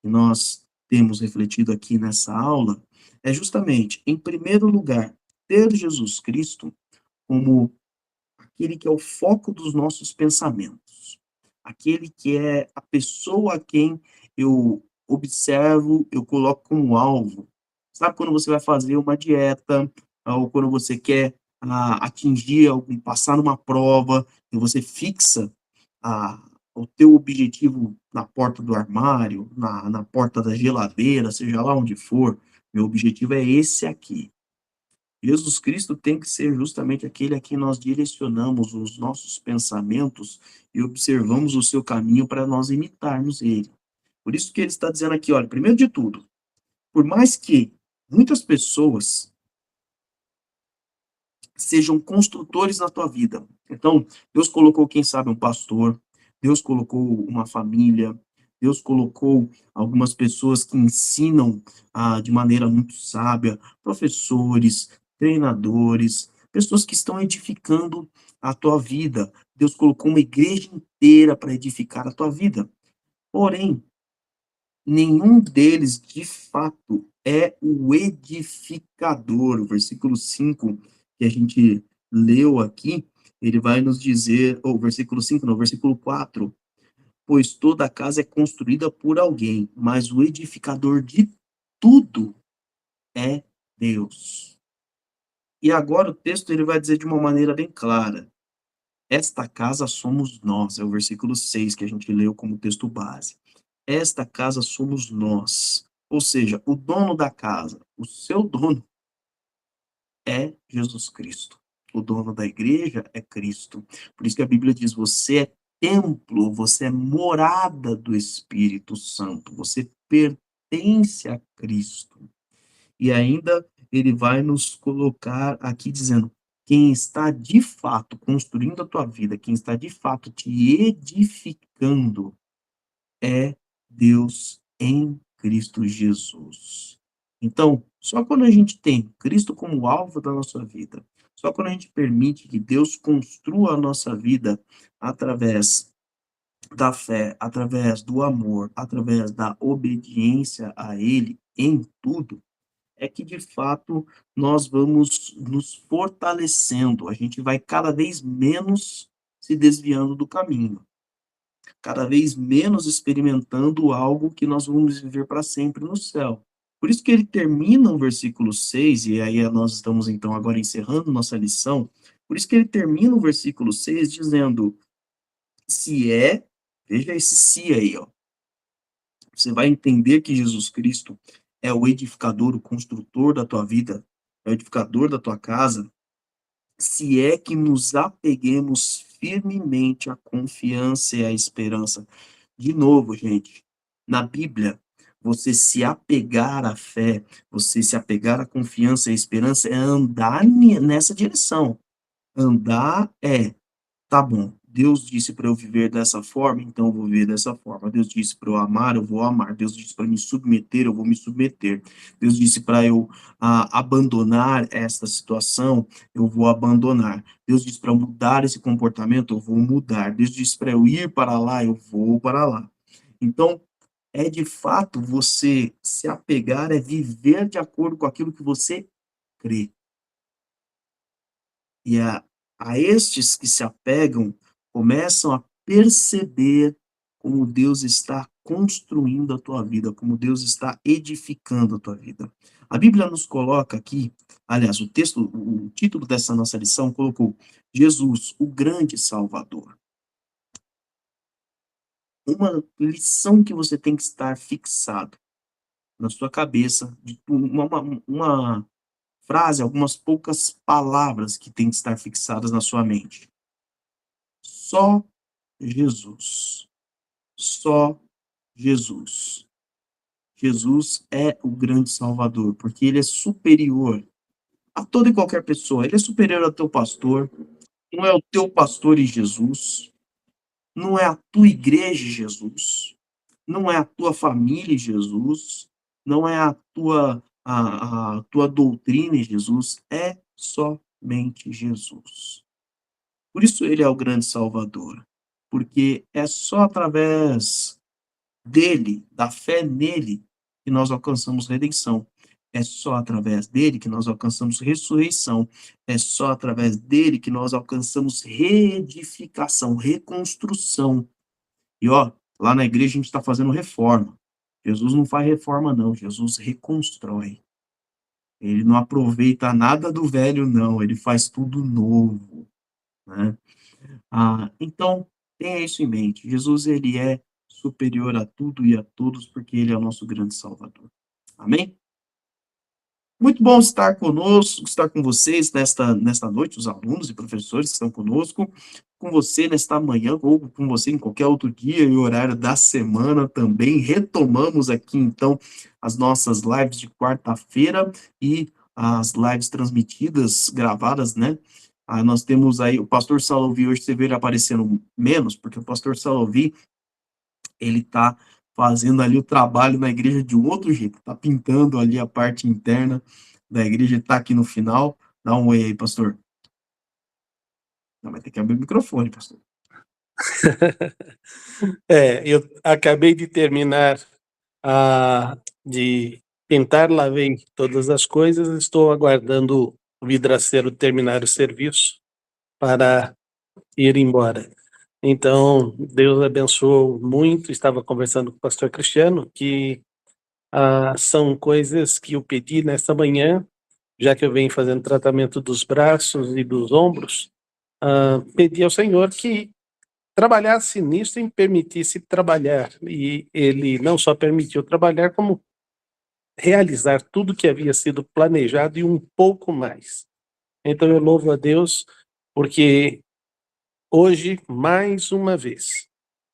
A: que nós temos refletido aqui nessa aula é justamente, em primeiro lugar, ter Jesus Cristo como aquele que é o foco dos nossos pensamentos, aquele que é a pessoa a quem eu observo, eu coloco como alvo. Sabe quando você vai fazer uma dieta, ou quando você quer atingir algum, passar numa prova, e você fixa a, o teu objetivo na porta do armário, na porta da geladeira, seja lá onde for, meu objetivo é esse aqui. Jesus Cristo tem que ser justamente aquele a quem nós direcionamos os nossos pensamentos e observamos o seu caminho para nós imitarmos ele. Por isso que ele está dizendo aqui, olha, primeiro de tudo, por mais que muitas pessoas sejam construtores na tua vida. Então, Deus colocou, quem sabe, um pastor, Deus colocou uma família, Deus colocou algumas pessoas que ensinam de maneira muito sábia, professores, treinadores, pessoas que estão edificando a tua vida. Deus colocou uma igreja inteira para edificar a tua vida. Porém, nenhum deles, de fato, é o edificador. O versículo 5 que a gente leu aqui, ele vai nos dizer, ou versículo 5 não, versículo 4, pois toda casa é construída por alguém, mas o edificador de tudo é Deus. E agora o texto ele vai dizer de uma maneira bem clara, esta casa somos nós, é o versículo 6 que a gente leu como texto base. Esta casa somos nós. Ou seja, o dono da casa, o seu dono é Jesus Cristo. O dono da igreja é Cristo. Por isso que a Bíblia diz: você é templo, você é morada do Espírito Santo, você pertence a Cristo. E ainda ele vai nos colocar aqui dizendo: quem está de fato construindo a tua vida, quem está de fato te edificando, é Deus em Cristo Jesus. Então, Só quando a gente tem Cristo como alvo da nossa vida, só quando a gente permite que Deus construa a nossa vida através da fé, através do amor, através da obediência a Ele em tudo, é que de fato nós vamos nos fortalecendo, a gente vai cada vez menos se desviando do caminho, cada vez menos experimentando algo que nós vamos viver para sempre no céu. Por isso que ele termina o versículo 6 e aí nós estamos então agora encerrando nossa lição, por isso que ele termina o versículo 6 dizendo: se é, veja esse se aí, ó, você vai entender que Jesus Cristo é o edificador, o construtor da tua vida, é o edificador da tua casa, se é que nos apeguemos firmemente à confiança e à esperança. De novo, gente, na Bíblia, você se apegar à fé, você se apegar à confiança e à esperança é andar nessa direção. Andar é tá bom, Deus disse para eu viver dessa forma, então eu vou viver dessa forma. Deus disse para eu amar, eu vou amar. Deus disse para me submeter, eu vou me submeter. Deus disse para eu abandonar esta situação, eu vou abandonar. Deus disse para mudar esse comportamento, eu vou mudar. Deus disse para eu ir para lá, eu vou para lá. Então, é de fato você se apegar, é viver de acordo com aquilo que você crê. E a estes que se apegam, começam a perceber como Deus está construindo a tua vida, como Deus está edificando a tua vida. A Bíblia nos coloca aqui, aliás, o título dessa nossa lição colocou Jesus, o grande Salvador. Uma lição que você tem que estar fixado na sua cabeça, uma frase, algumas poucas palavras que tem que estar fixadas na sua mente. Só Jesus. Só Jesus. Jesus é o grande Salvador, porque ele é superior a toda e qualquer pessoa. Ele é superior ao teu pastor, não é o teu pastor em Jesus, não é a tua igreja em Jesus, não é a tua família em Jesus, não é a tua doutrina em Jesus, é somente Jesus. Por isso ele é o grande Salvador, porque é só através dele, da fé nele, que nós alcançamos redenção. É só através dele que nós alcançamos ressurreição. É só através dele que nós alcançamos reedificação, reconstrução. E ó, lá na igreja a gente está fazendo reforma. Jesus não faz reforma, não. Jesus reconstrói. Ele não aproveita nada do velho, não. Ele faz tudo novo, né? Então, tenha isso em mente. Jesus, ele é superior a tudo e a todos, porque ele é o nosso grande Salvador. Amém? Muito bom estar conosco, estar com vocês nesta noite, os alunos e professores que estão conosco, com você nesta manhã, ou com você em qualquer outro dia e horário da semana também. Retomamos aqui, então, as nossas lives de quarta-feira e as lives transmitidas, gravadas, né? Nós temos aí o pastor Salovi, hoje você vê ele aparecendo menos, porque o pastor Salovi, ele tá fazendo ali o trabalho na igreja de um outro jeito, tá pintando ali a parte interna da igreja, ele tá aqui no final. Dá um oi aí, pastor. Não, vai ter que abrir o microfone, pastor.
C: Eu acabei de terminar de pintar, lavei todas as coisas, estou aguardando o vidraceiro terminar o serviço para ir embora. Então, Deus abençoou muito. Estava conversando com o pastor Cristiano, que são coisas que eu pedi nesta manhã, já que eu venho fazendo tratamento dos braços e dos ombros, pedi ao Senhor que trabalhasse nisso e me permitisse trabalhar. E ele não só permitiu trabalhar, como realizar tudo que havia sido planejado e um pouco mais. Então eu louvo a Deus, porque hoje, mais uma vez,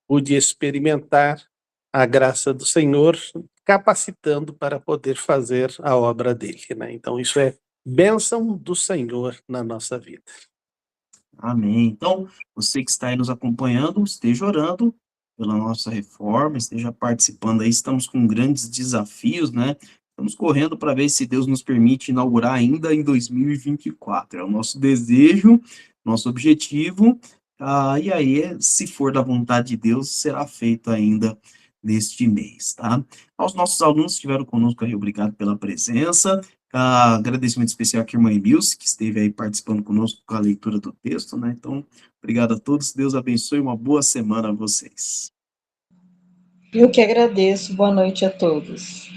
C: pude experimentar a graça do Senhor, capacitando para poder fazer a obra dele, né? Então isso é bênção do Senhor na nossa vida.
A: Amém. Então, você que está aí nos acompanhando, esteja orando pela nossa reforma, esteja participando aí. Estamos com grandes desafios, né? Estamos correndo para ver se Deus nos permite inaugurar ainda em 2024. É o nosso desejo, nosso objetivo, e aí, se for da vontade de Deus, será feito ainda neste mês, tá? Aos nossos alunos que estiveram conosco aí, obrigado pela presença. Agradecimento especial aqui à irmã Emilce, que esteve aí participando conosco com a leitura do texto, né? Então, obrigado a todos, Deus abençoe, uma boa semana a vocês.
B: Eu que agradeço, boa noite a todos.